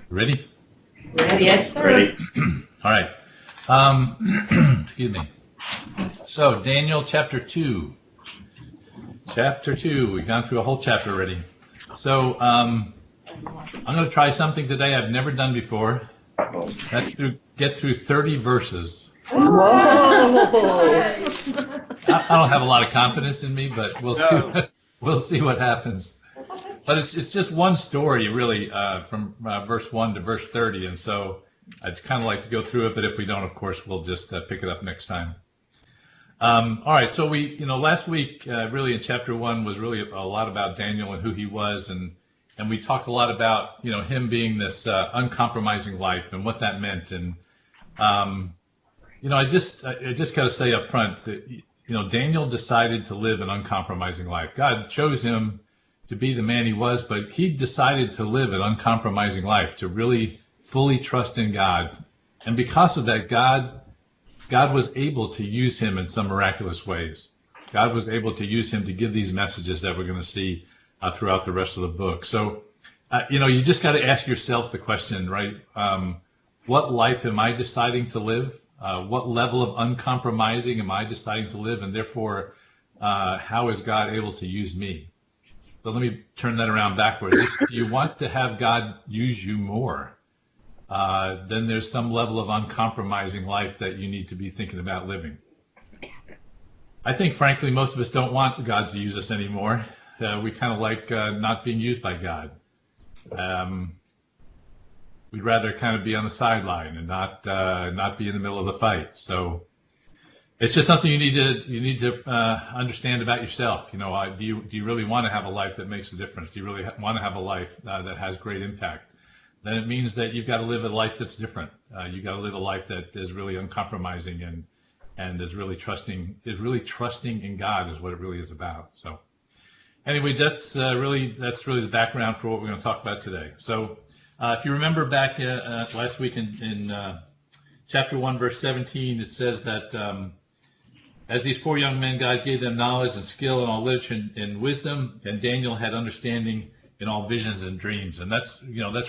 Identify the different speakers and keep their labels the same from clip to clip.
Speaker 1: Ready?
Speaker 2: Ready? Yes, sir.
Speaker 3: Ready.
Speaker 1: All right. Excuse me. So, Daniel chapter 2. Chapter 2. We've gone through a whole chapter already. So, I'm going to try something today I've never done before. That's get through 30 verses.
Speaker 2: Whoa!
Speaker 1: I don't have a lot of confidence in me, but we'll see what happens. But it's just one story, really, from verse 1 to verse 30, and so I'd kind of like to go through it, but if we don't, of course, we'll just pick it up next time. All right, so last week, really in chapter 1 was really a lot about Daniel and who he was, and we talked a lot about, him being this uncompromising life and what that meant, and I just got to say up front that Daniel decided to live an uncompromising life. God chose him to be the man he was, but he decided to live an uncompromising life, to really fully trust in God. And because of that, God was able to use him in some miraculous ways. God was able to use him to give these messages that we're going to see throughout the rest of the book. So, you just got to ask yourself the question, right? What life am I deciding to live? What level of uncompromising am I deciding to live? And therefore, how is God able to use me? So let me turn that around backwards. If you want to have God use you more, then there's some level of uncompromising life that you need to be thinking about living. I think, frankly, most of us don't want God to use us anymore. We kind of like not being used by God. We'd rather kind of be on the sideline and not be in the middle of the fight. So it's just something you need to understand about yourself. Do you really want to have a life that makes a difference? Do you really want to have a life that has great impact? Then it means that you've got to live a life that's different. You've got to live a life that is really uncompromising and is really trusting in God is what it really is about. So anyway, that's really the background for what we're going to talk about today. So if you remember back last week in chapter 1, verse 17, it says that as these 4 young men, God gave them knowledge and skill in all literature and wisdom, and Daniel had understanding in all visions and dreams. And that's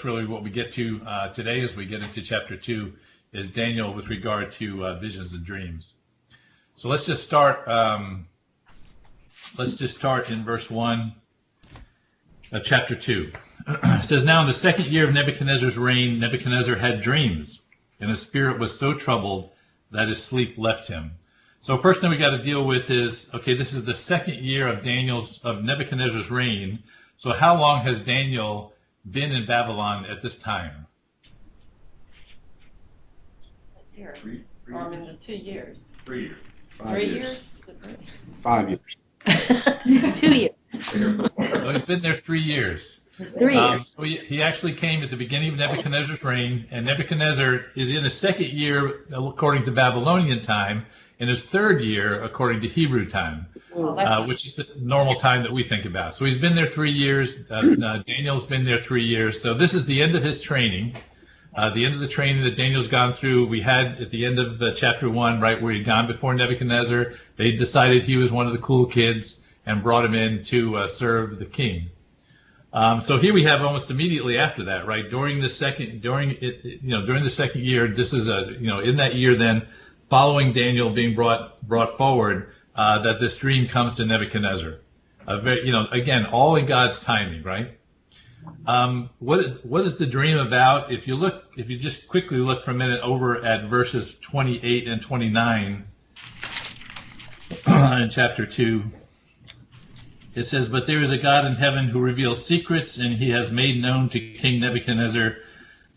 Speaker 1: really what we get to today as we get into chapter 2, is Daniel with regard to visions and dreams. So let's just start in verse 1 of chapter 2. It says, "Now in the 2nd year of Nebuchadnezzar's reign, Nebuchadnezzar had dreams, and his spirit was so troubled that his sleep left him." So first thing we got to deal with is, okay, this is the 2nd year of Nebuchadnezzar's reign. So how long has Daniel been in Babylon at this time?
Speaker 2: Here. Or in the 2 years.
Speaker 3: 3 years.
Speaker 2: 3 years?
Speaker 4: 5 years.
Speaker 5: 2 years.
Speaker 1: So he's been there 3 years.
Speaker 5: 3 years.
Speaker 1: So he actually came at the beginning of Nebuchadnezzar's reign, and Nebuchadnezzar is in his 2nd year according to Babylonian time, and his 3rd year according to Hebrew time, which is the normal time that we think about. So he's been there 3 years. Daniel's been there 3 years. So this is the end of his training. The end of the training that Daniel's gone through. We had at the end of chapter 1, right, where he'd gone before Nebuchadnezzar. They decided he was one of the cool kids and brought him in to serve the king. So here we have almost immediately after that, right? During the second year, this is in that year then, following Daniel being brought forward, that this dream comes to Nebuchadnezzar. Again, all in God's timing, right? What is the dream about? If you just quickly look for a minute over at verses 28 and 29 in chapter 2. It says, "But there is a God in heaven who reveals secrets, and he has made known to King Nebuchadnezzar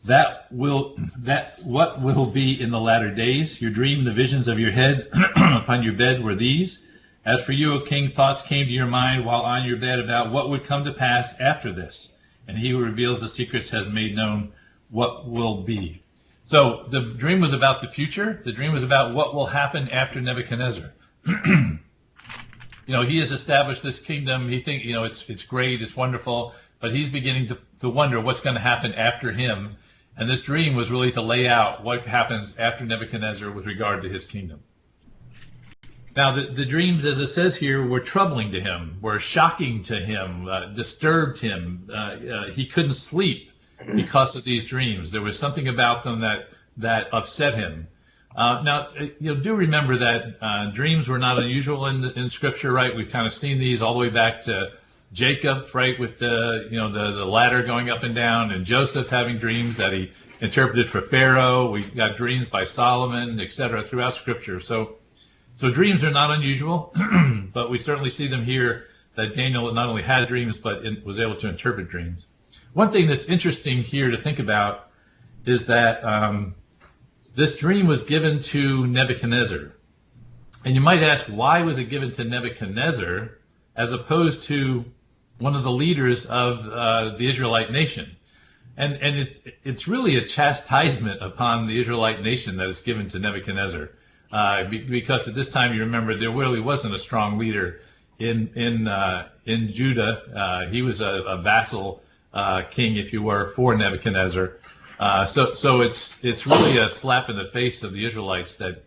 Speaker 1: what will be in the latter days. Your dream, the visions of your head upon your bed were these. As for you, O king, thoughts came to your mind while on your bed about what would come to pass after this. And he who reveals the secrets has made known what will be." So the dream was about the future. The dream was about what will happen after Nebuchadnezzar. He has established this kingdom. He thinks, it's great, it's wonderful, but he's beginning to wonder what's going to happen after him. And this dream was really to lay out what happens after Nebuchadnezzar with regard to his kingdom. Now, the dreams, as it says here, were troubling to him, were shocking to him, disturbed him. He couldn't sleep because of these dreams. There was something about them that upset him. Now, do remember that dreams were not unusual in Scripture, right? We've kind of seen these all the way back to Jacob, right, with the ladder going up and down, and Joseph having dreams that he interpreted for Pharaoh. We've got dreams by Solomon, etc., throughout Scripture. So dreams are not unusual, but we certainly see them here that Daniel not only had dreams, but was able to interpret dreams. One thing that's interesting here to think about is that this dream was given to Nebuchadnezzar. And you might ask, why was it given to Nebuchadnezzar as opposed to one of the leaders of the Israelite nation? And it's really a chastisement upon the Israelite nation that is given to Nebuchadnezzar. Because at this time, you remember, there really wasn't a strong leader in Judah. He was a vassal king, if you were, for Nebuchadnezzar. So it's really a slap in the face of the Israelites that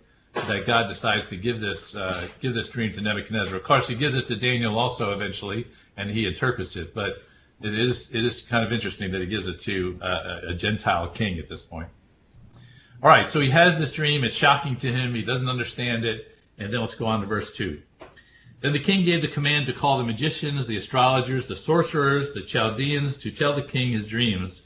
Speaker 1: God decides to give this dream to Nebuchadnezzar. Of course, he gives it to Daniel also eventually, and he interprets it. But it is kind of interesting that he gives it to a Gentile king at this point. All right, so he has this dream. It's shocking to him. He doesn't understand it. And then let's go on to verse 2. Then the king gave the command to call the magicians, the astrologers, the sorcerers, the Chaldeans, to tell the king his dreams.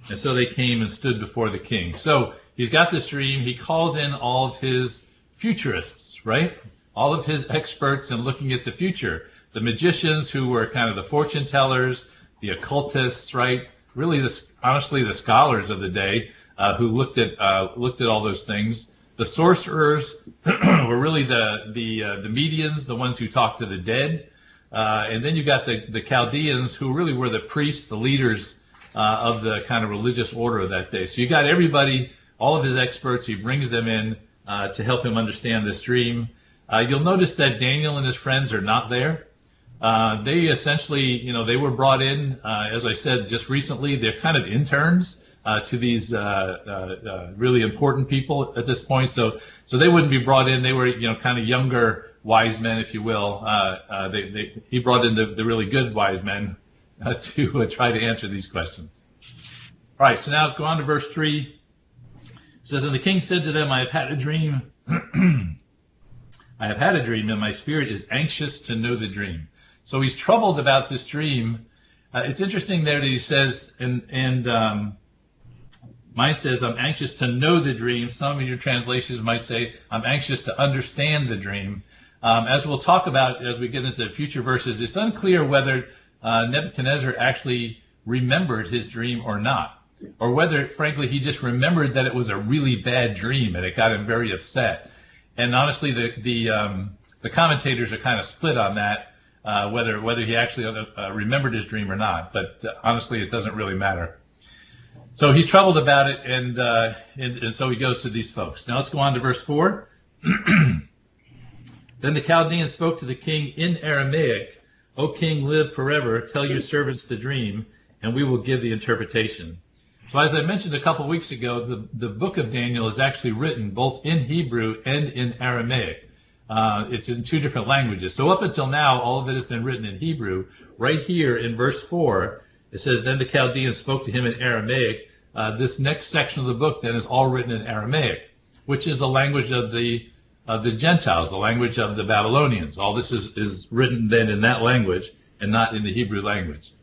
Speaker 1: And so they came and stood before the king. So he's got this dream. He calls in all of his futurists, right? All of his experts in looking at the future. The magicians, who were kind of the fortune tellers, the occultists, right? Really, honestly, the scholars of the day who looked at all those things. The sorcerers were really the mediums, the ones who talked to the dead. And then you got the Chaldeans, who really were the priests, the leaders of the kind of religious order of that day. So you got everybody, all of his experts. He brings them in to help him understand this dream. You'll notice that Daniel and his friends are not there. They essentially, they were brought in, as I said just recently. They're kind of interns to these really important people at this point. So they wouldn't be brought in. They were, kind of younger wise men, if you will. He brought in the really good wise men to try to answer these questions. All right, so now go on to verse 3. It says, and the king said to them, I have had a dream. I have had a dream, and my spirit is anxious to know the dream. So he's troubled about this dream. It's interesting there that he says, and mine says, I'm anxious to know the dream. Some of your translations might say, I'm anxious to understand the dream. As we'll talk about as we get into the future verses, it's unclear whether Nebuchadnezzar actually remembered his dream or not, or whether, frankly, he just remembered that it was a really bad dream and it got him very upset. And honestly, the commentators are kind of split on that, whether he actually remembered his dream or not. But honestly, it doesn't really matter. So he's troubled about it, and so he goes to these folks. Now let's go on to verse 4. Then the Chaldeans spoke to the king in Aramaic, O king, live forever. Tell your servants the dream, and we will give the interpretation. So as I mentioned a couple weeks ago, the book of Daniel is actually written both in Hebrew and in Aramaic. It's in two different languages. So up until now, all of it has been written in Hebrew. Right here in verse 4, it says, then the Chaldeans spoke to him in Aramaic. This next section of the book then is all written in Aramaic, which is the language of the Gentiles, the language of the Babylonians. All this is written then in that language and not in the Hebrew language.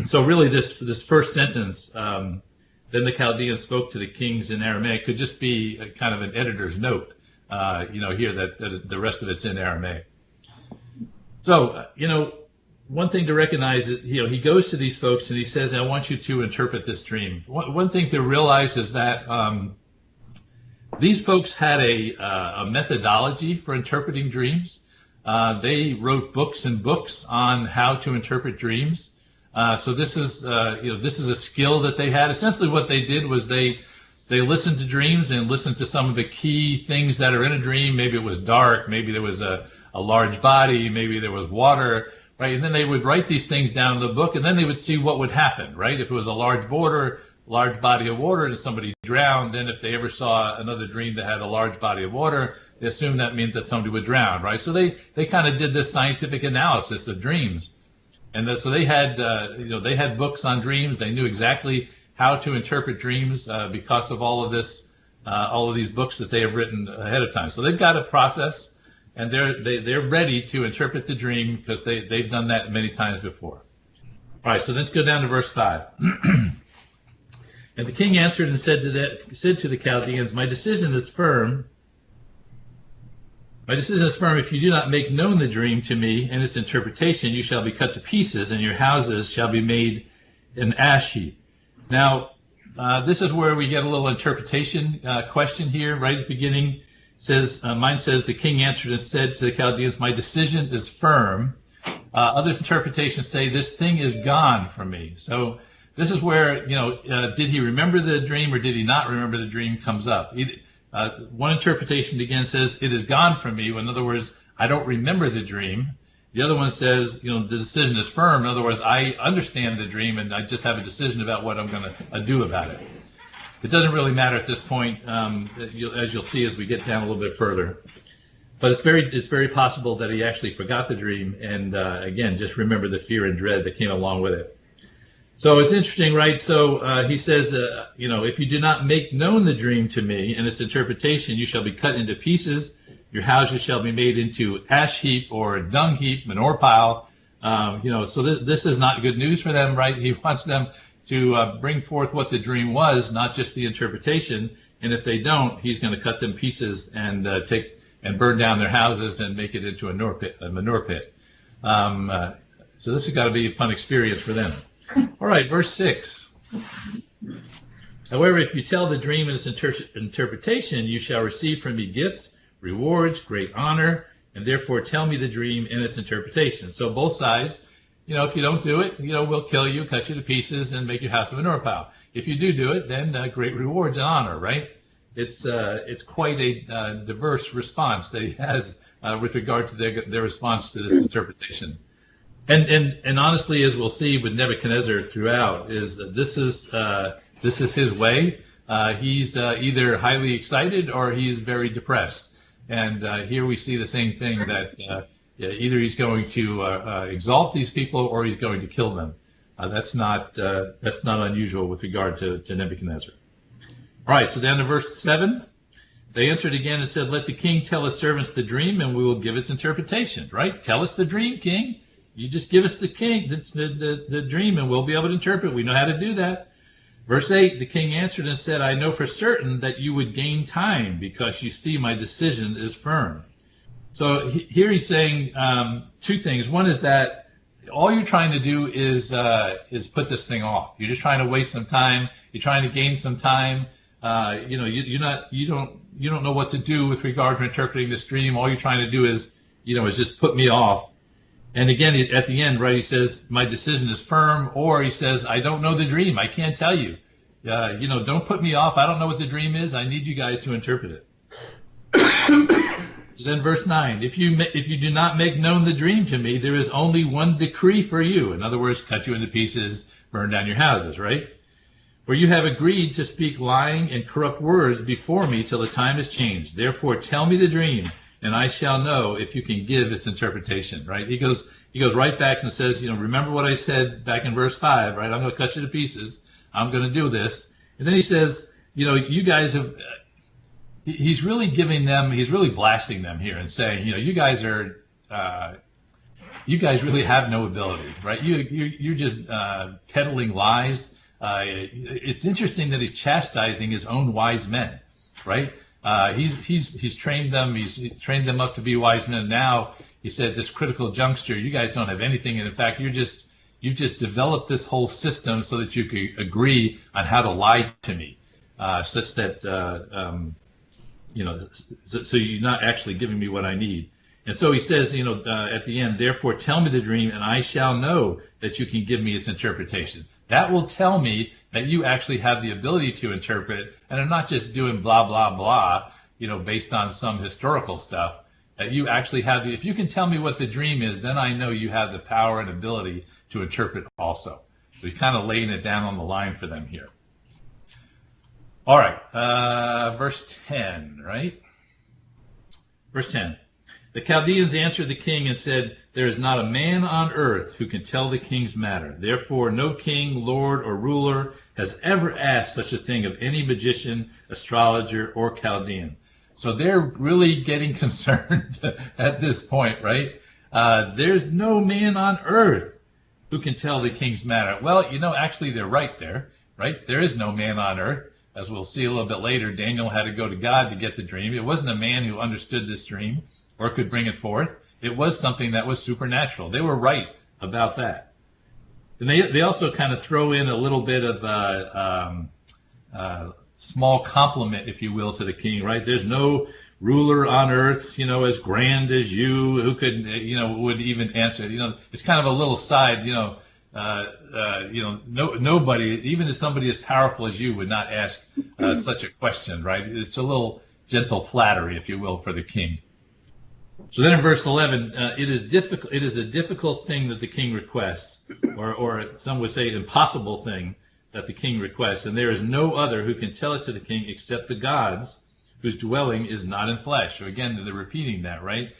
Speaker 1: So really this first sentence, then the Chaldeans spoke to the kings in Aramaic, could just be a kind of an editor's note, here that the rest of it's in Aramaic. So, one thing to recognize is, he goes to these folks and he says, I want you to interpret this dream. One thing to realize is that these folks had a methodology for interpreting dreams. They wrote books and books on how to interpret dreams. So this is a skill that they had. Essentially what they did was they listened to dreams and listened to some of the key things that are in a dream. Maybe it was dark, maybe there was a large body, maybe there was water, right? And then they would write these things down in the book, and then they would see what would happen, right? If it was a large body of water and somebody drowned, then if they ever saw another dream that had a large body of water, they assumed that meant that somebody would drown, right? So they kind of did this scientific analysis of dreams. And so they had, they had books on dreams. They knew exactly how to interpret dreams because of all of this, all of these books that they have written ahead of time. So they've got a process, and they're ready to interpret the dream because they've done that many times before. All right, so let's go down to verse 5. And the king answered and said to the Chaldeans, My decision is firm. My decision is firm. If you do not make known the dream to me and its interpretation, you shall be cut to pieces, and your houses shall be made an ash heap. Now, this is where we get a little interpretation question here, right at the beginning. Mine says, the king answered and said to the Chaldeans, My decision is firm. Other interpretations say, this thing is gone from me. So this is where, did he remember the dream or did he not remember the dream comes up. One interpretation again says, it is gone from me. In other words, I don't remember the dream. The other one says, the decision is firm. In other words, I understand the dream and I just have a decision about what I'm going to do about it. It doesn't really matter at this point, as you'll see as we get down a little bit further. But it's very possible that he actually forgot the dream and, again, just remember the fear and dread that came along with it. So it's interesting, right? So he says, if you do not make known the dream to me and its interpretation, you shall be cut into pieces. Your houses shall be made into ash heap or dung heap, manure pile. So this is not good news for them, right? He wants them to bring forth what the dream was, not just the interpretation. And if they don't, he's going to cut them pieces and burn down their houses and make it into a manure pit. So this has got to be a fun experience for them. All right, verse 6. However, if you tell the dream and its interpretation, you shall receive from me gifts, rewards, great honor, and therefore tell me the dream and its interpretation. So both sides, if you don't do it, we'll kill you, cut you to pieces, and make your house a manure pile. If you do it, then great rewards and honor, right? It's quite a diverse response that he has with regard to their response to this interpretation. And honestly, as we'll see with Nebuchadnezzar throughout, is this is his way. He's either highly excited or he's very depressed. And here we see the same thing, that either he's going to exalt these people or he's going to kill them. That's not unusual with regard to Nebuchadnezzar. All right, so down to verse 7. They answered again and said, Let the king tell his servants the dream, and we will give its interpretation. Right? Tell us the dream, king. You just give us the dream, and we'll be able to interpret. We know how to do that. Verse 8, the king answered and said, I know for certain that you would gain time, because you see my decision is firm. So here he's saying two things. One is that all you're trying to do is put this thing off. You're just trying to waste some time. You're trying to gain some time. You don't know what to do with regard to interpreting this dream. All you're trying to do is just put me off. And again, at the end, right, he says, my decision is firm, or he says, I don't know the dream. I can't tell you. Don't put me off. I don't know what the dream is. I need you guys to interpret it. So then verse 9, if you do not make known the dream to me, there is only one decree for you. In other words, cut you into pieces, burn down your houses, right? For you have agreed to speak lying and corrupt words before me till the time is changed. Therefore, tell me the dream, and I shall know if you can give its interpretation, right? He goes right back and says, remember what I said back in verse 5, right? I'm going to cut you to pieces. I'm going to do this. And then he says, you guys have, he's really blasting them here and saying, you guys really have no ability, right? You're just peddling lies. It's interesting that he's chastising his own wise men, right? He's trained them. He's trained them up to be wise men. Now he said, this critical juncture, you guys don't have anything, and in fact, you've just developed this whole system so that you could agree on how to lie to me, such that so you're not actually giving me what I need. And so he says, at the end, therefore tell me the dream, and I shall know that you can give me its interpretation. That will tell me that you actually have the ability to interpret, and are not just doing blah, blah, blah, based on some historical stuff. That you actually have if you can tell me what the dream is, then I know you have the power and ability to interpret also. So he's kind of laying it down on the line for them here. All right, verse 10, right? Verse 10. The Chaldeans answered the king and said, there is not a man on earth who can tell the king's matter. Therefore, no king, lord, or ruler has ever asked such a thing of any magician, astrologer, or Chaldean. So they're really getting concerned at this point, right? There's no man on earth who can tell the king's matter. Well, actually they're right there, right? There is no man on earth. As we'll see a little bit later, Daniel had to go to God to get the dream. It wasn't a man who understood this dream or could bring it forth. It was something that was supernatural. They were right about that. And they also kind of throw in a little bit of small compliment, if you will, to the king, right? There's no ruler on earth, as grand as you, who could, would even answer. It's kind of a little side, nobody, even if somebody as powerful as you, would not ask such a question, right? It's a little gentle flattery, if you will, for the king. So then in verse 11, it is a difficult thing that the king requests, or some would say an impossible thing that the king requests, and there is no other who can tell it to the king except the gods, whose dwelling is not in flesh. So again, they're repeating that, right?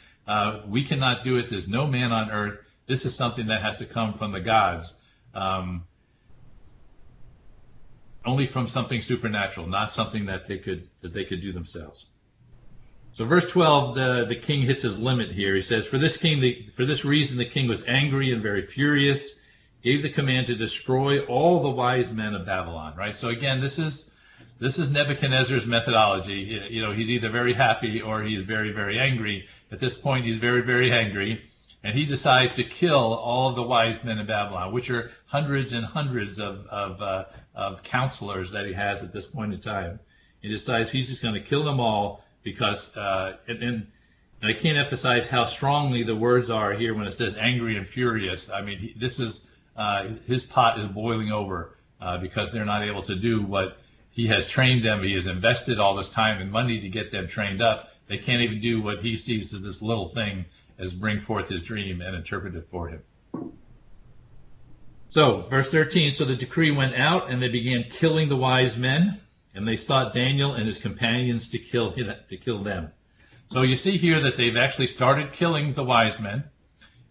Speaker 1: We cannot do it. There's no man on earth. This is something that has to come from the gods, only from something supernatural, not something that they could do themselves. So verse 12, the king hits his limit here. He says, for this reason the king was angry and very furious, gave the command to destroy all the wise men of Babylon. Right. So again, this is Nebuchadnezzar's methodology. He's either very happy or he's very, very angry. At this point, he's very, very angry, and he decides to kill all of the wise men of Babylon, which are hundreds and hundreds of counselors that he has at this point in time. He decides he's just going to kill them all because, and I can't emphasize how strongly the words are here when it says angry and furious. I mean, this is his pot is boiling over because they're not able to do what he has trained them. He has invested all this time and money to get them trained up. They can't even do what he sees as this little thing as bring forth his dream and interpret it for him. So, verse 13, so the decree went out, and they began killing the wise men, and they sought Daniel and his companions to kill them. So you see here that they've actually started killing the wise men,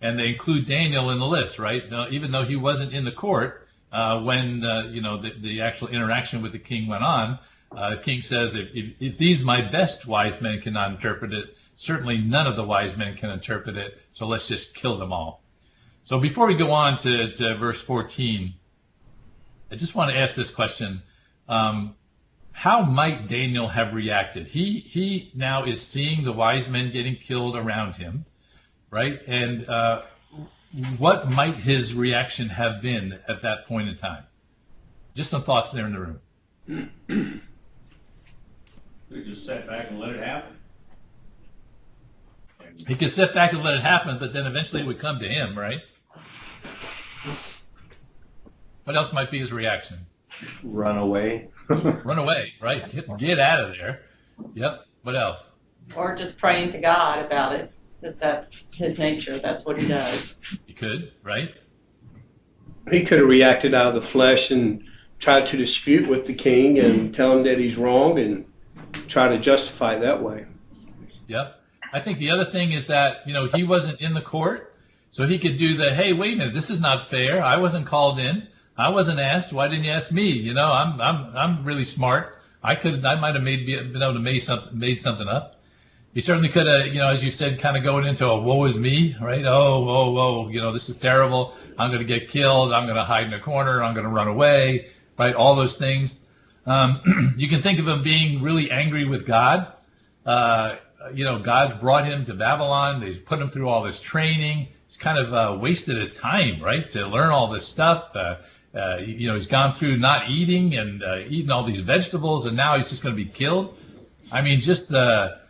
Speaker 1: and they include Daniel in the list, right? Now, even though he wasn't in the court when the actual interaction with the king went on, the king says, if these my best wise men cannot interpret it, certainly none of the wise men can interpret it, so let's just kill them all. So before we go on to verse 14, I just want to ask this question. How might Daniel have reacted? He now is seeing the wise men getting killed around him, right? And what might his reaction have been at that point in time? Just some thoughts there in the room.
Speaker 3: We just sat back and let it happen.
Speaker 1: He could sit back and let it happen, but then eventually it would come to him, right? What else might be his reaction?
Speaker 4: Run away.
Speaker 1: Run away, right? Get out of there. Yep. What else?
Speaker 2: Or just praying to God about it, because that's his nature. That's what he does.
Speaker 1: He could, right?
Speaker 6: He could have reacted out of the flesh and tried to dispute with the king and tell him that he's wrong and try to justify it that way.
Speaker 1: Yep. I think the other thing is that, he wasn't in the court, so he could do the, hey, wait a minute, this is not fair. I wasn't called in. I wasn't asked. Why didn't you ask me? I'm really smart. I might have been able to made something up. He certainly could have, as you said, kind of going into a woe is me, right? Oh, this is terrible. I'm going to get killed. I'm going to hide in a corner. I'm going to run away, right? All those things. You can think of him being really angry with God. God's brought him to Babylon. They've put him through all this training. He's kind of wasted his time, right, to learn all this stuff. He's gone through not eating and eating all these vegetables, and now he's just going to be killed. I mean, just the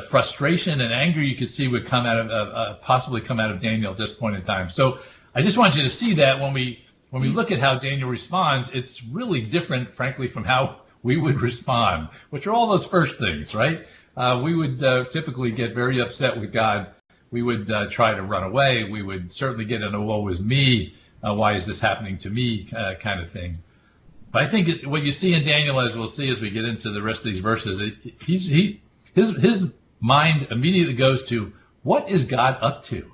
Speaker 1: frustration and anger you could see would come out of possibly come out of Daniel at this point in time. So I just want you to see that when we look at how Daniel responds, it's really different, frankly, from how we would respond, which are all those first things, right? We would typically get very upset with God. We would try to run away. We would certainly get in a woe is me, why is this happening to me kind of thing. But I think what you see in Daniel, as we'll see as we get into the rest of these verses, his mind immediately goes to, what is God up to?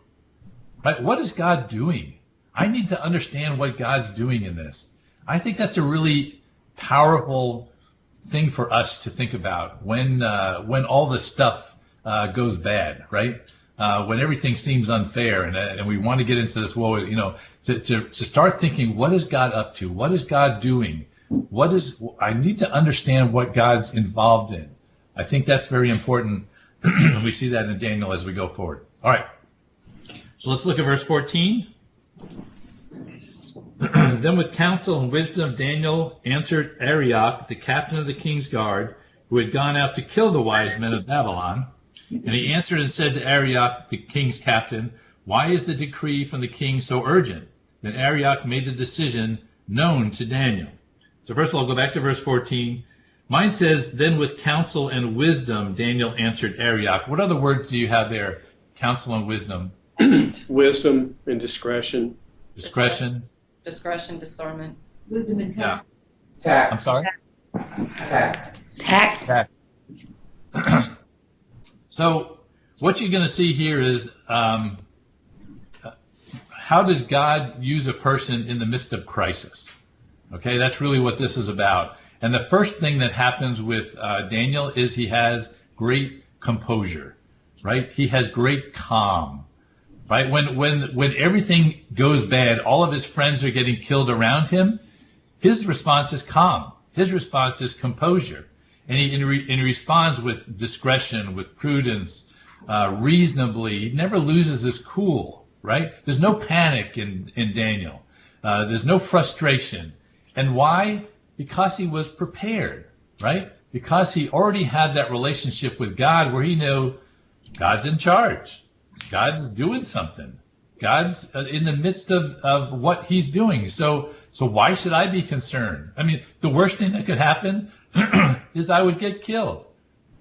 Speaker 1: right? What is God doing? I need to understand what God's doing in this. I think that's a really powerful thing for us to think about when all this stuff goes bad, right? When everything seems unfair and we want to get into this woe, to start thinking, what is God up to? What is God doing? I need to understand what God's involved in. I think that's very important. And we see that in Daniel as we go forward. All right. So let's look at verse 14. Then with counsel and wisdom, Daniel answered Arioch, the captain of the king's guard, who had gone out to kill the wise men of Babylon. And he answered and said to Arioch, the king's captain, why is the decree from the king so urgent? Then Arioch made the decision known to Daniel. So first of all, go back to verse 14. Mine says, then with counsel and wisdom, Daniel answered Arioch. What other words do you have there? Counsel and wisdom.
Speaker 6: Wisdom and discretion.
Speaker 1: Discretion.
Speaker 2: Discretion, discernment.
Speaker 5: Wisdom and
Speaker 1: Yeah.
Speaker 4: Tact.
Speaker 1: I'm sorry?
Speaker 5: tact.
Speaker 1: So what you're going to see here is how does God use a person in the midst of crisis? Okay, that's really what this is about. And the first thing that happens with Daniel is he has great composure, right? He has great calm, right? When everything goes bad, all of his friends are getting killed around him, his response is calm. His response is composure. And he responds with discretion, with prudence, reasonably. He never loses his cool, right? There's no panic in Daniel. There's no frustration. And why? Because he was prepared, right? Because he already had that relationship with God where he knew God's in charge. God's doing something. God's in the midst of what he's doing. So why should I be concerned? I mean, the worst thing that could happen is I would get killed.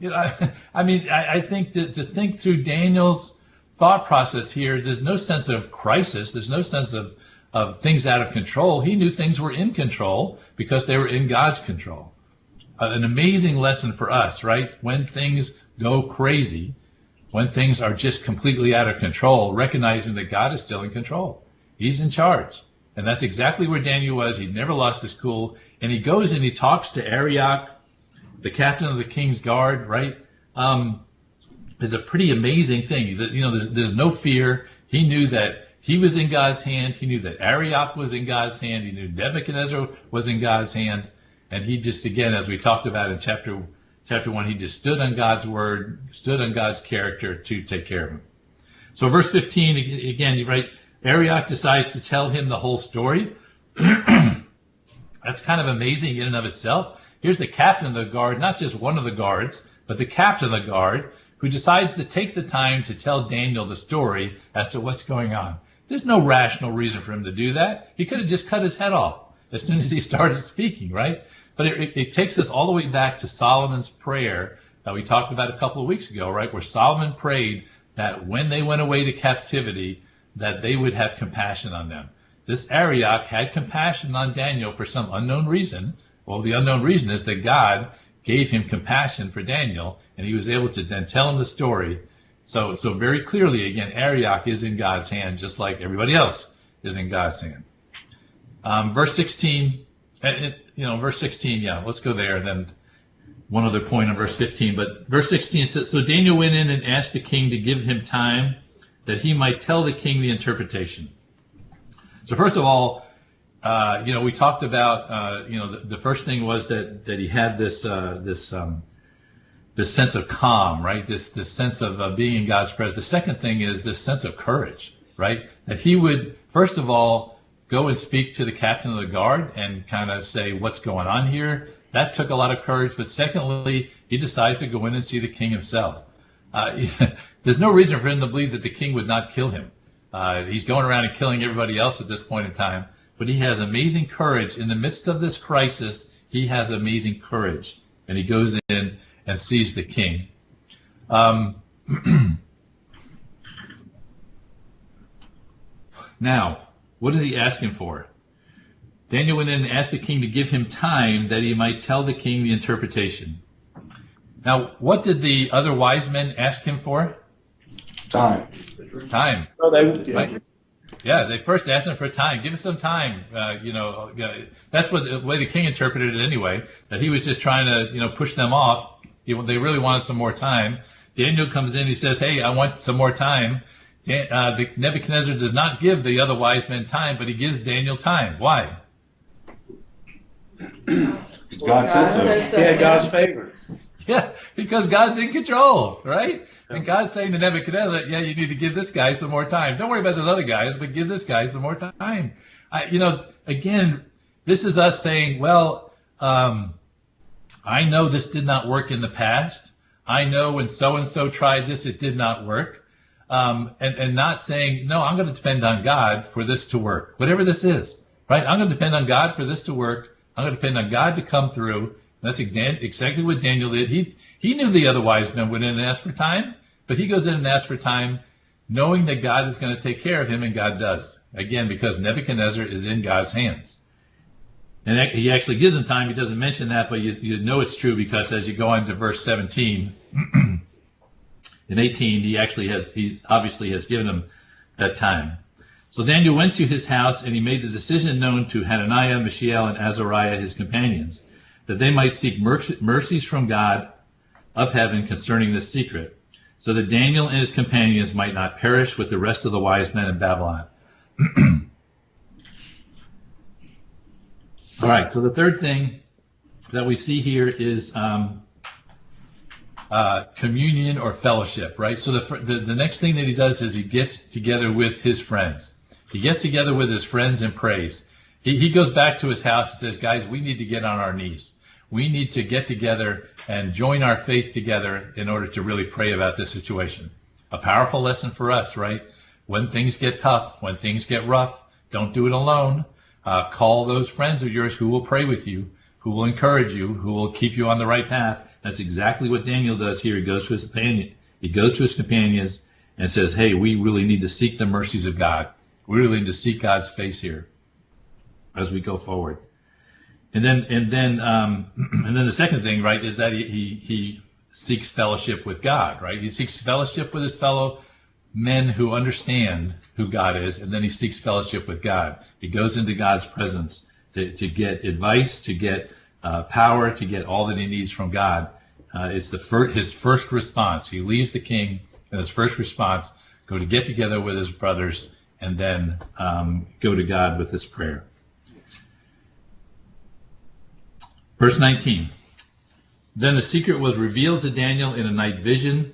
Speaker 1: I think that to think through Daniel's thought process here, there's no sense of crisis. There's no sense of things out of control. He knew things were in control because they were in God's control. An amazing lesson for us, right? When things go crazy, when things are just completely out of control, recognizing that God is still in control. He's in charge. And that's exactly where Daniel was. He never lost his cool. And he goes and he talks to Arioch, the captain of the king's guard, right? It's a pretty amazing thing. There's no fear. He knew that he was in God's hand. He knew that Arioch was in God's hand. He knew Nebuchadnezzar was in God's hand. And he just, again, as we talked about in chapter 1, he just stood on God's word, stood on God's character to take care of him. So verse 15, again, you write, Arioch decides to tell him the whole story. That's kind of amazing in and of itself. Here's the captain of the guard, not just one of the guards, but the captain of the guard, who decides to take the time to tell Daniel the story as to what's going on. There's no rational reason for him to do that. He could have just cut his head off as soon as he started speaking, right? But it takes us all the way back to Solomon's prayer that we talked about a couple of weeks ago, right? Where Solomon prayed that when they went away to captivity, that they would have compassion on them. This Arioch had compassion on Daniel for some unknown reason. Well, the unknown reason is that God gave him compassion for Daniel, and he was able to then tell him the story. So very clearly, again, Arioch is in God's hand, just like everybody else is in God's hand. Verse 16, verse 16, yeah, let's go there. And then one other point on verse 15. But verse 16 says, so Daniel went in and asked the king to give him time that he might tell the king the interpretation. So first of all, we talked about, the first thing was that he had this sense of calm, right? This sense of being in God's presence. The second thing is this sense of courage, right? That he would, first of all, go and speak to the captain of the guard and kind of say, what's going on here? That took a lot of courage. But secondly, he decides to go in and see the king himself. There's no reason for him to believe that the king would not kill him. He's going around and killing everybody else at this point in time. But he has amazing courage. In the midst of this crisis, he has amazing courage. And he goes in and sees the king. Now, what is he asking for? Daniel went in and asked the king to give him time that he might tell the king the interpretation. Now, what did the other wise men ask him for?
Speaker 4: Time.
Speaker 1: Time.
Speaker 6: Well,
Speaker 1: Right? Yeah, they first asked him for time. Give us some time. That's what the way the king interpreted it anyway, that he was just trying to, push them off. They really wanted some more time. Daniel comes in, he says, hey, I want some more time. Nebuchadnezzar does not give the other wise men time, but he gives Daniel time. Why?
Speaker 4: God said so.
Speaker 6: He had God's favor.
Speaker 1: Yeah, because God's in control, right? And God's saying to Nebuchadnezzar, yeah, you need to give this guy some more time. Don't worry about those other guys, but give this guy some more time. Again, this is us saying, well, I know this did not work in the past. I know when so-and-so tried this, it did not work. And not saying, no, I'm going to depend on God for this to work, whatever this is, right? I'm going to depend on God for this to work. I'm going to depend on God to come through. That's exactly what Daniel did. He knew the other wise men went in and asked for time, but he goes in and asks for time knowing that God is going to take care of him, and God does. Again, because Nebuchadnezzar is in God's hands. And he actually gives him time. He doesn't mention that, but you know it's true because as you go on to verse 17 and 18, he obviously has given him that time. So Daniel went to his house, and he made the decision known to Hananiah, Mishael, and Azariah, his companions, that they might seek mercies from God of heaven concerning this secret, so that Daniel and his companions might not perish with the rest of the wise men in Babylon. All right, so the third thing that we see here is communion or fellowship, right? So the next thing that he does is he gets together with his friends. He gets together with his friends and prays. He goes back to his house and says, guys, we need to get on our knees. We need to get together and join our faith together in order to really pray about this situation. A powerful lesson for us, right? When things get tough, when things get rough, don't do it alone. Call those friends of yours who will pray with you, who will encourage you, who will keep you on the right path. That's exactly what Daniel does here. He goes to his companions and says, hey, we really need to seek the mercies of God. We really need to seek God's face here as we go forward. And then the second thing, right, is that he seeks fellowship with God, right? He seeks fellowship with his fellow men who understand who God is, and then he seeks fellowship with God. He goes into God's presence to get advice, to get power, to get all that he needs from God. It's his first response. He leaves the king, and his first response, go to get together with his brothers, and then go to God with his prayer. Verse 19, then the secret was revealed to Daniel in a night vision,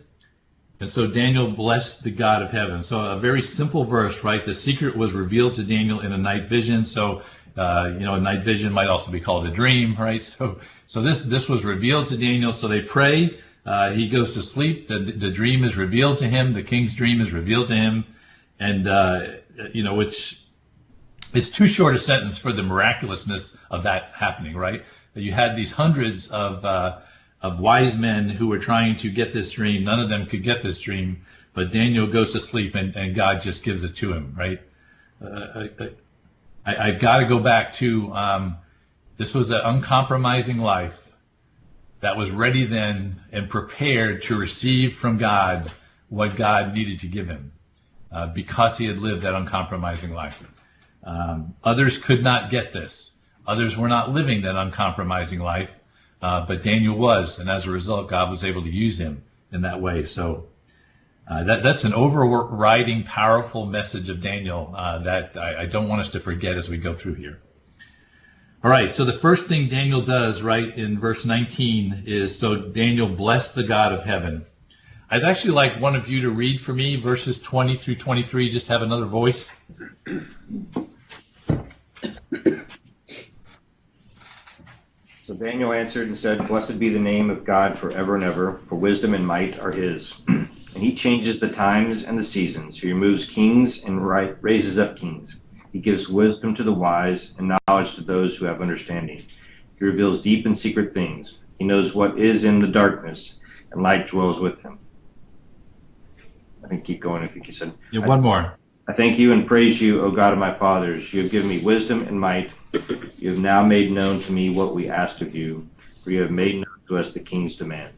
Speaker 1: and so Daniel blessed the God of heaven. So a very simple verse, right? The secret was revealed to Daniel in a night vision. So, a night vision might also be called a dream, right? So this was revealed to Daniel. So they pray. He goes to sleep. The dream is revealed to him. The king's dream is revealed to him. And, which is too short a sentence for the miraculousness of that happening, right? You had these hundreds of wise men who were trying to get this dream. None of them could get this dream, but Daniel goes to sleep and God just gives it to him, right? I've got to go back to this was an uncompromising life that was ready then and prepared to receive from God what God needed to give him because he had lived that uncompromising life. Others could not get this. Others were not living that uncompromising life, but Daniel was, and as a result, God was able to use him in that way. So that's an overriding, powerful message of Daniel that I don't want us to forget as we go through here. All right, so the first thing Daniel does, right, in verse 19 is, so Daniel blessed the God of heaven. I'd actually like one of you to read for me verses 20 through 23, just have another voice.
Speaker 4: So Daniel answered and said, blessed be the name of God forever and ever, for wisdom and might are his. And he changes the times and the seasons. He removes kings and raises up kings. He gives wisdom to the wise and knowledge to those who have understanding. He reveals deep and secret things. He knows what is in the darkness, and light dwells with him. I think keep going if you said.
Speaker 1: Yeah, one more.
Speaker 4: I thank you and praise you, O God of my fathers. You have given me wisdom and might. You have now made known to me what we asked of you, for you have made known to us the king's demand.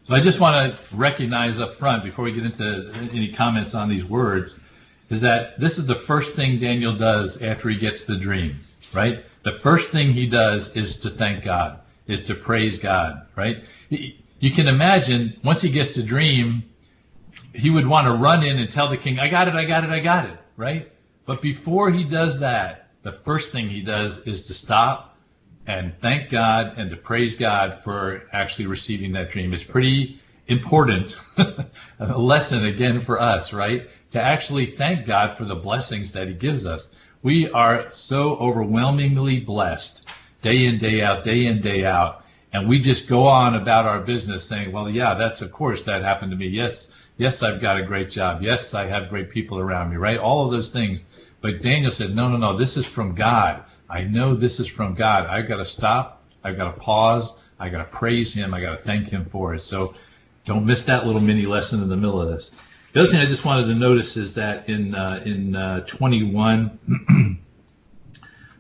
Speaker 1: So I just want to recognize up front, before we get into any comments on these words, is that this is the first thing Daniel does after he gets the dream, right? The first thing he does is to thank God, is to praise God, right? You can imagine, once he gets the dream, he would want to run in and tell the king, I got it, right? But before he does that, the first thing he does is to stop and thank God and to praise God for actually receiving that dream. It's pretty important, a lesson again for us, right? To actually thank God for the blessings that he gives us. We are so overwhelmingly blessed day in, day out, day in, day out. And we just go on about our business saying, well, yeah, that's, of course, that happened to me. Yes, I've got a great job. Yes, I have great people around me, right? All of those things. But Daniel said, no, this is from God. I know this is from God. I've got to stop. I've got to pause. I've got to praise him. I've got to thank him for it. So don't miss that little mini lesson in the middle of this. The other thing I just wanted to notice is that in 21,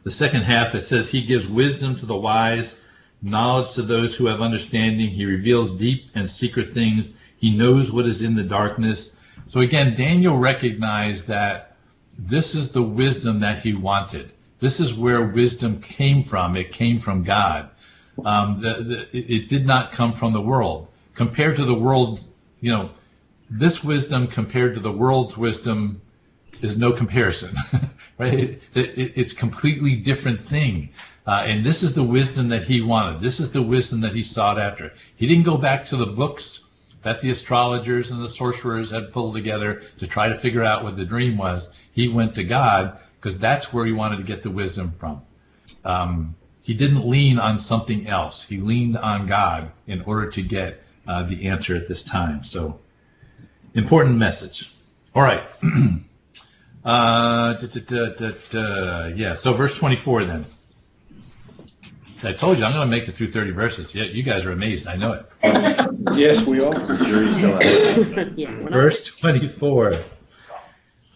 Speaker 1: the second half, it says, he gives wisdom to the wise, knowledge to those who have understanding. He reveals deep and secret things. He knows what is in the darkness. So again, Daniel recognized that this is the wisdom that he wanted. This is where wisdom came from. It came from God. It did not come from the world. Compared to the world, this wisdom compared to the world's wisdom is no comparison, right? It's completely different thing. And this is the wisdom that he wanted. This is the wisdom that he sought after. He didn't go back to the books that the astrologers and the sorcerers had pulled together to try to figure out what the dream was. He went to God because that's where he wanted to get the wisdom from. He didn't lean on something else. He leaned on God in order to get the answer at this time. So, important message. All right. Yeah, so verse 24 then. I told you I'm going to make it through 30 verses. Yeah, you guys are amazed. I know it.
Speaker 6: Yes, we are.
Speaker 4: The jury's still out.
Speaker 1: Verse 24.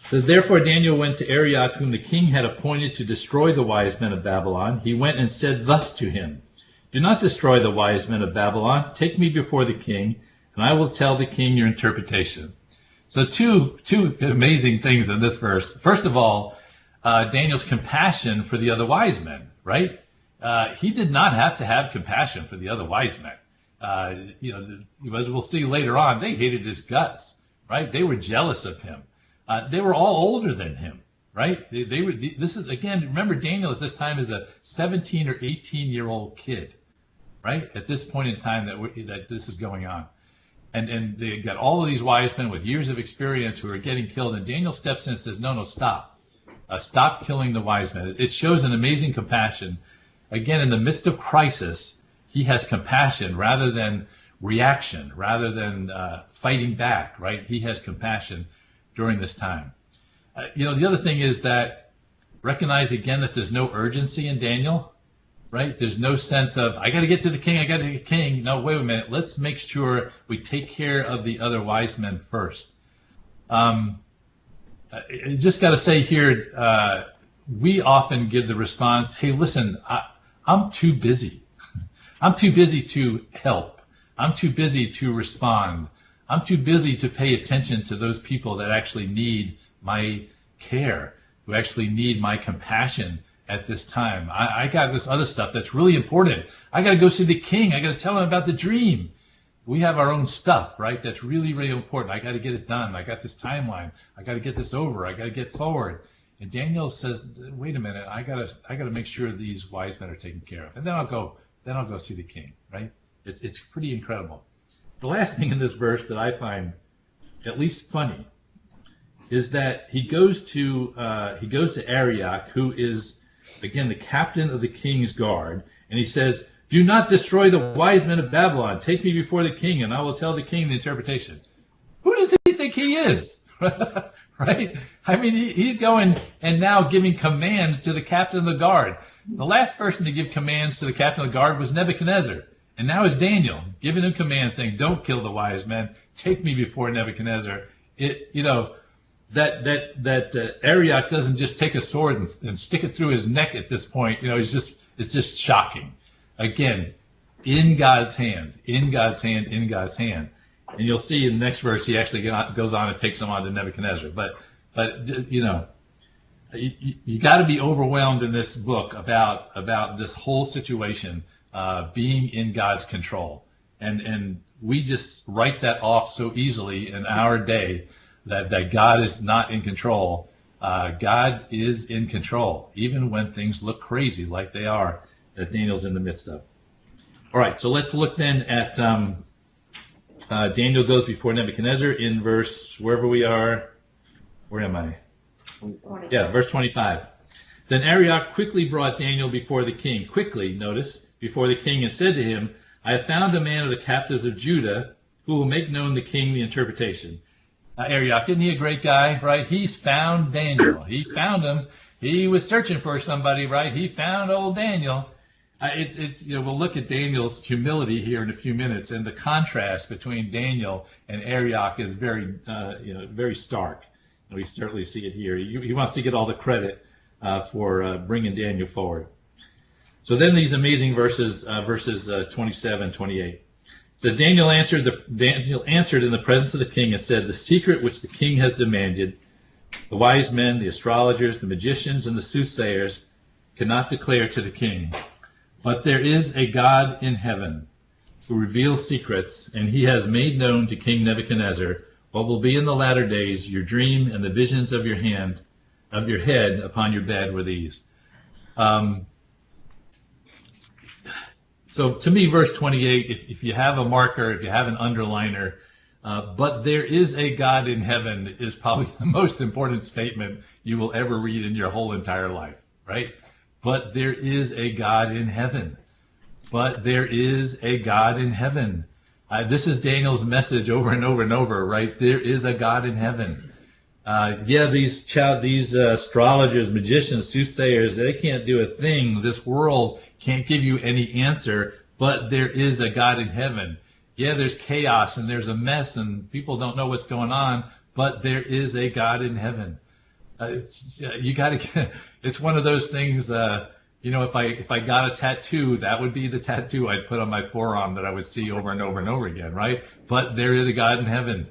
Speaker 1: So therefore Daniel went to Arioch, whom the king had appointed to destroy the wise men of Babylon. He went and said thus to him, do not destroy the wise men of Babylon. Take me before the king, and I will tell the king your interpretation. So two amazing things in this verse. First of all, Daniel's compassion for the other wise men, right? He did not have to have compassion for the other wise men. As we'll see later on, they hated his guts, right? They were jealous of him. They were all older than him, right? They were. This is, again, remember Daniel at this time is a 17 or 18-year-old kid, right? At this point in time that this is going on. And they got all of these wise men with years of experience who are getting killed. And Daniel steps in and says, no, stop. Stop killing the wise men. It shows an amazing compassion. Again, in the midst of crisis, he has compassion rather than reaction, rather than fighting back, right? He has compassion during this time. The other thing is that recognize again that there's no urgency in Daniel, right? There's no sense of, I got to get to the king, I got to get to the king. No, wait a minute. Let's make sure we take care of the other wise men first. I just got to say here, we often give the response, hey, listen, I'm too busy. I'm too busy to help. I'm too busy to respond. I'm too busy to pay attention to those people that actually need my care, who actually need my compassion at this time. I got this other stuff that's really important. I got to go see the king. I got to tell him about the dream. We have our own stuff, right? That's really, really important. I got to get it done. I got this timeline. I got to get this over. I got to get forward. And Daniel says, wait a minute. I got to make sure these wise men are taken care of. And then I'll go see the king, right? It's pretty incredible. The last thing in this verse that I find at least funny is that he goes to Arioch, who is, again, the captain of the king's guard, and he says, do not destroy the wise men of Babylon. Take me before the king, and I will tell the king the interpretation. Who does he think he is? Right? I mean, he's going and now giving commands to the captain of the guard. The last person to give commands to the captain of the guard was Nebuchadnezzar. And now it's Daniel giving him commands saying, don't kill the wise men. Take me before Nebuchadnezzar. That Arioch doesn't just take a sword and stick it through his neck at this point. It's just shocking. Again, in God's hand, in God's hand, in God's hand. And you'll see in the next verse, he actually goes on and takes them on to Nebuchadnezzar. But you know, you got to be overwhelmed in this book about this whole situation being in God's control. And we just write that off so easily in our day that God is not in control. God is in control, even when things look crazy like they are that Daniel's in the midst of. All right, so let's look then at Daniel goes before Nebuchadnezzar in verse, wherever we are, where am I? Yeah, verse 25. Then Arioch quickly brought Daniel before the king, quickly, notice, before the king, and said to him, I have found a man of the captives of Judah who will make known the king the interpretation. Arioch, isn't he a great guy, right? He's found Daniel. He found him. He was searching for somebody, right? He found old Daniel. It's you know, we'll look at Daniel's humility here in a few minutes, and the contrast between Daniel and Arioch is very very stark. We certainly see it here. He wants to get all the credit for bringing Daniel forward. So then these amazing verses 27, 28. So Daniel answered in the presence of the king and said, the secret which the king has demanded, the wise men, the astrologers, the magicians, and the soothsayers cannot declare to the king. But there is a God in heaven who reveals secrets, and he has made known to King Nebuchadnezzar what will be in the latter days. Your dream and the visions of your head upon your bed were these. So to me, verse 28, if you have a marker, if you have an underliner, but there is a God in heaven is probably the most important statement you will ever read in your whole entire life, right? But there is a God in heaven. But there is a God in heaven. This is Daniel's message over and over and over, right? There is a God in heaven. These astrologers, magicians, soothsayers, they can't do a thing. This world can't give you any answer, but there is a God in heaven. Yeah, there's chaos and there's a mess and people don't know what's going on, but there is a God in heaven. It's one of those things, if I got a tattoo, that would be the tattoo I'd put on my forearm that I would see over and over and over again, right? But there is a God in heaven.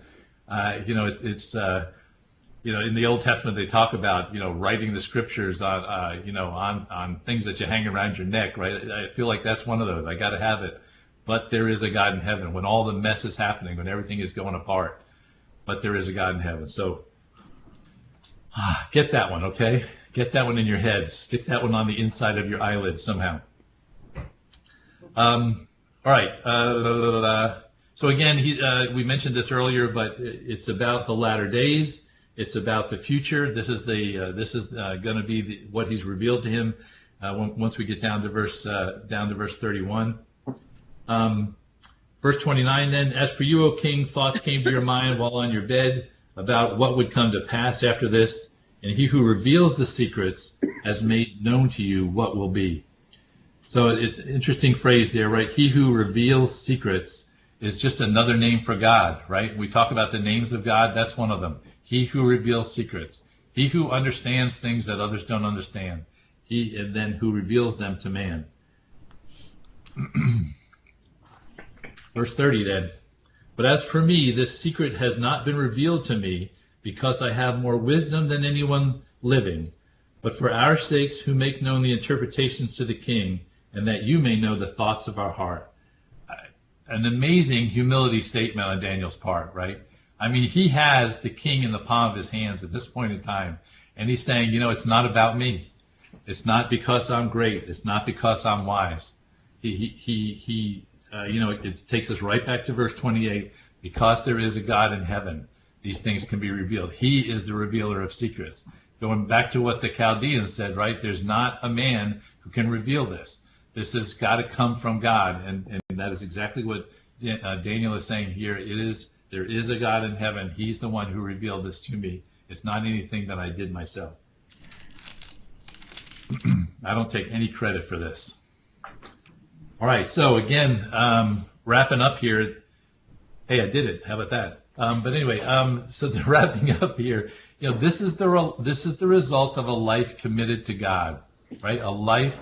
Speaker 1: In the Old Testament, they talk about, writing the scriptures on things that you hang around your neck, right? I feel like that's one of those. I got to have it. But there is a God in heaven when all the mess is happening, when everything is going apart. But there is a God in heaven. So get that one, okay? Get that one in your head. Stick that one on the inside of your eyelid somehow. All right. So again, we mentioned this earlier, but it's about the latter days. It's about the future. This is going to be what he's revealed to him once we get down to verse 31. Verse 29. Then, as for you, O king, thoughts came to your mind while on your bed about what would come to pass after this, and he who reveals the secrets has made known to you what will be. So it's an interesting phrase there, right? He who reveals secrets is just another name for God, right? We talk about the names of God. That's one of them. He who reveals secrets. He who understands things that others don't understand. And then who reveals them to man. Verse 30 then. But as for me, this secret has not been revealed to me, because I have more wisdom than anyone living, but for our sakes who make known the interpretations to the king, and that you may know the thoughts of our heart. An amazing humility statement on Daniel's part, right? I mean, he has the king in the palm of his hands at this point in time, and he's saying, it's not about me. It's not because I'm great. It's not because I'm wise. It takes us right back to verse 28. Because there is a God in heaven, these things can be revealed. He is the revealer of secrets. Going back to what the Chaldeans said, right? There's not a man who can reveal this. This has got to come from God, and that is exactly what Daniel is saying here. There is a God in heaven. He's the one who revealed this to me. It's not anything that I did myself. I don't take any credit for this. All right, so again, wrapping up here. Hey, I did it. How about that? But anyway, so the wrapping up here, this is the result of a life committed to God, right? A life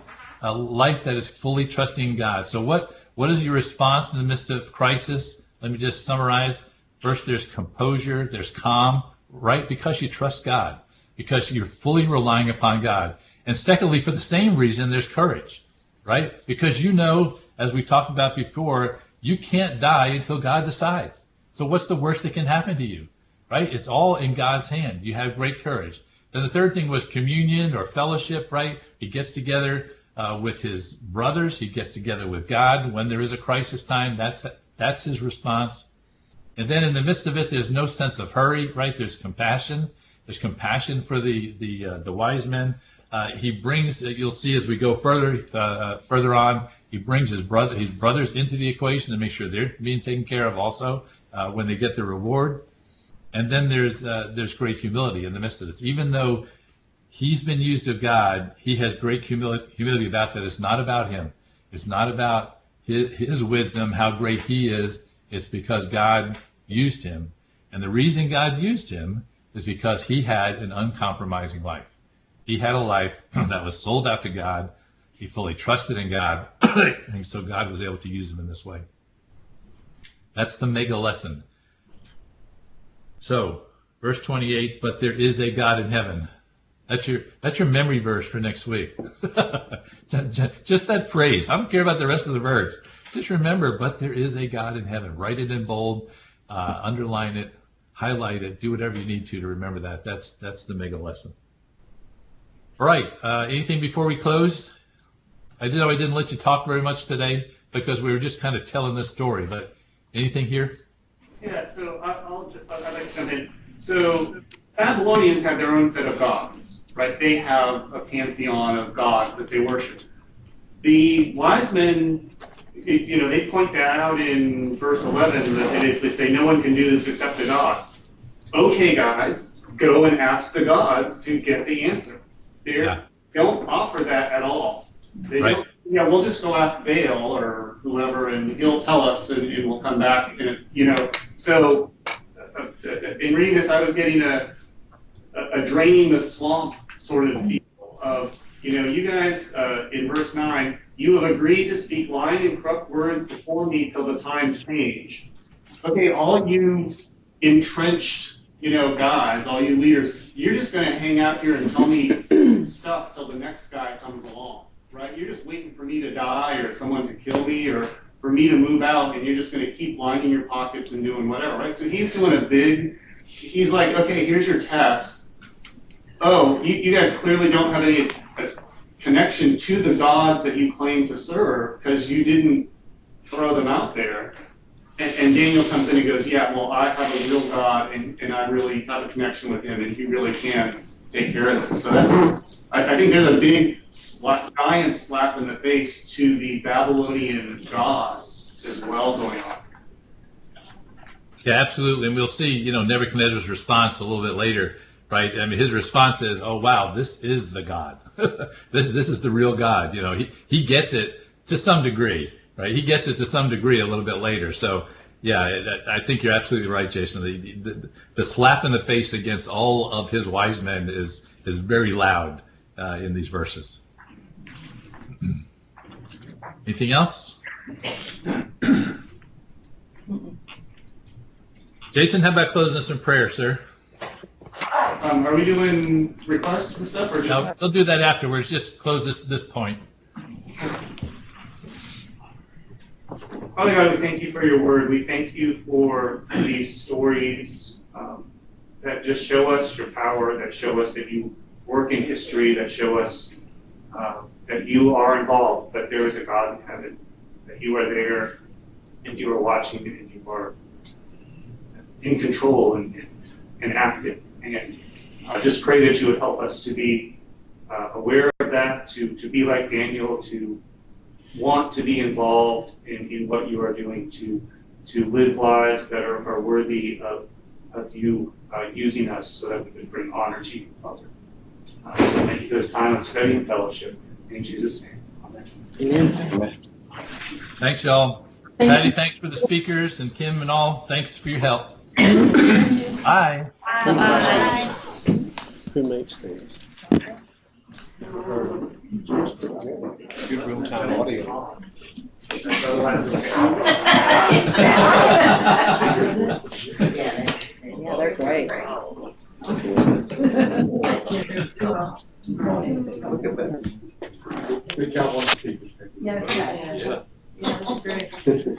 Speaker 1: that is fully trusting God. So what What is your response in the midst of crisis? Let me just summarize. First, there's composure, there's calm, right? Because you trust God, because you're fully relying upon God. And secondly, for the same reason, there's courage, right? Because you know, as we talked about before, you can't die until God decides. So what's the worst that can happen to you, right? It's all in God's hand. You have great courage. Then the third thing was communion or fellowship, right? He gets together with his brothers. He gets together with God when there is a crisis time. That's his response. And then in the midst of it, there's no sense of hurry, right? There's compassion. There's compassion for the wise men. He brings, you'll see as we go further on, he brings his brothers into the equation to make sure they're being taken care of also when they get the reward. And then there's great humility in the midst of this. Even though he's been used of God, he has great humility about that. It's not about him. It's not about his wisdom, how great he is. It's because God used him. And the reason God used him is because he had an uncompromising life. He had a life that was sold out to God. He fully trusted in God. And so God was able to use him in this way. That's the mega lesson. So, verse 28, but there is a God in heaven. That's your memory verse for next week. Just that phrase. I don't care about the rest of the verse. Just remember, but there is a God in heaven. Write it in bold, underline it, highlight it, do whatever you need to remember that. That's the mega lesson. All right, anything before we close? I know I didn't let you talk very much today because we were just kind of telling this story, but anything here?
Speaker 7: Yeah, so I'd like to jump in. So Babylonians have their own set of gods, right? They have a pantheon of gods that they worship. The wise men, they point that out in verse 11, that they say no one can do this except the gods. Okay, guys, go and ask the gods to get the answer. They don't offer that at all. They
Speaker 1: right.
Speaker 7: don't. Yeah, we'll just go ask Baal or whoever, and he'll tell us, and we'll come back. And, so in reading this, I was getting a draining the swamp sort of feel of, you guys, in verse 9, you have agreed to speak lying and corrupt words before me till the time change. Okay, all you entrenched, guys, all you leaders, you're just going to hang out here and tell me stuff till the next guy comes along. Right? You're just waiting for me to die or someone to kill me or for me to move out, and you're just going to keep lining your pockets and doing whatever, right? So he's doing he's like, okay, here's your test. Oh, you guys clearly don't have any connection to the gods that you claim to serve because you didn't throw them out there. And Daniel comes in and goes, yeah, well, I have a real God, and I really have a connection with him, and he really can take care of this. So I think there's a big giant slap in the face to the Babylonian gods as well going on.
Speaker 1: Yeah, absolutely. And we'll see, Nebuchadnezzar's response a little bit later, right? I mean, his response is, oh, wow, this is the God. This is the real God. He gets it to some degree, right? He gets it to some degree a little bit later. So, yeah, I think you're absolutely right, Jason. The slap in the face against all of his wise men is very loud in these verses. Anything else? Jason, how about closing us in prayer, sir?
Speaker 7: Are we doing requests and stuff, or just?
Speaker 1: No, we'll do that afterwards. Just close this point.
Speaker 7: Father God, we thank you for your word. We thank you for these stories that just show us your power, that show us that you work in history, that show us that you are involved, that there is a God in heaven, that you are there, and you are watching, and you are in control and active. And I just pray that you would help us to be aware of that, to be like Daniel, to want to be involved in what you are doing, to live lives that are worthy of you using us so that we can bring honor to you, Father. Thank you for this time of study and fellowship. In Jesus' name, amen.
Speaker 6: Amen.
Speaker 1: Thanks, y'all. Patty, thanks for the speakers, and Kim and all, thanks for your help. Bye.
Speaker 5: Bye.
Speaker 6: Who makes things? Good real-time audio.
Speaker 5: Yeah, they're great.
Speaker 8: Good job on the speakers.
Speaker 2: Yes, yeah, yeah. Yeah, that's great.